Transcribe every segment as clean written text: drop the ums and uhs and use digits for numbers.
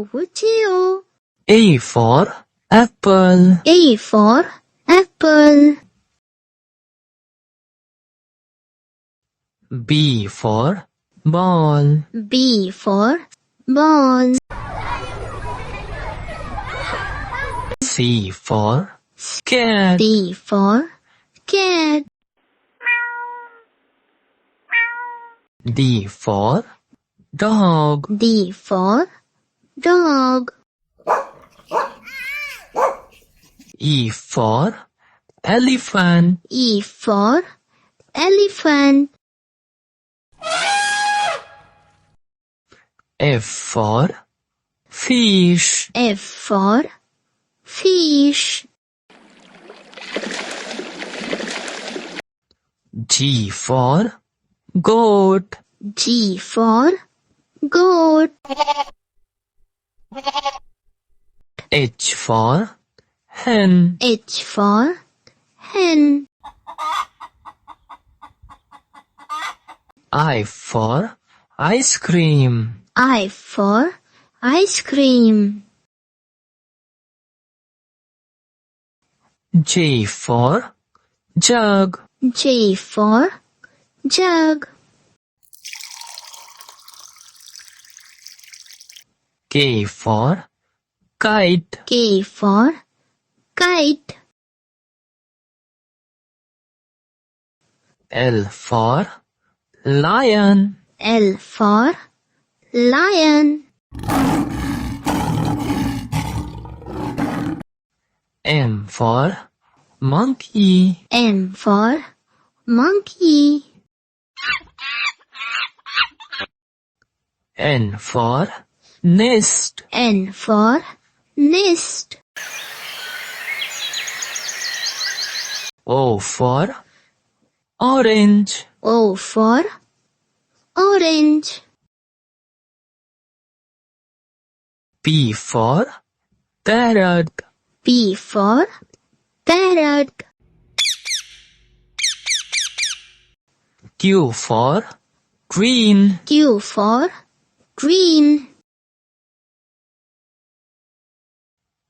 Chiu. A for apple. A for apple. B for ball. B for ball. C for cat. D for cat. D for dog. D for dog. E for elephant. E for elephant. F for fish. F for fish. G for goat. G for goat. H for hen. H for hen. I for ice cream. I for ice cream. J for jug. J for jug. K for kite. K for kite. L for lion. L for lion. M for monkey. M for monkey. N for nest. N for nest. O for orange. O for orange. P for parrot. P for parrot. Q for green. Q for green.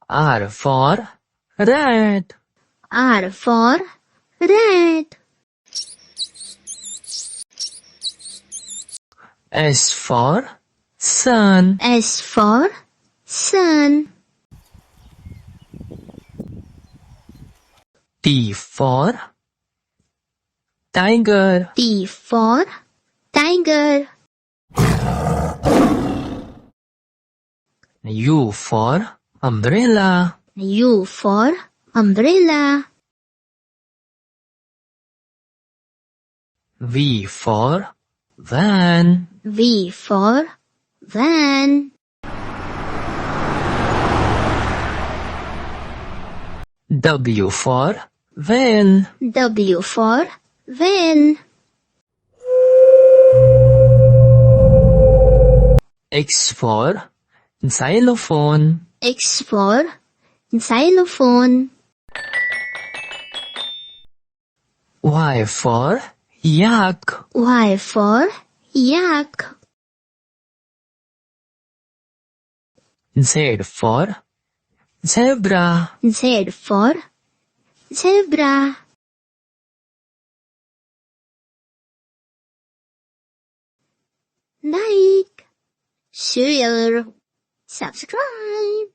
R for red. R for red. S for sun. S for sun. T for tiger. T for tiger. U for umbrella. U for umbrella. V for van. V for van. W for van. W for van. X for xylophone. X for xylophone. Y for yak. Y for yak. Z for zebra. Z for zebra. Like, share, subscribe.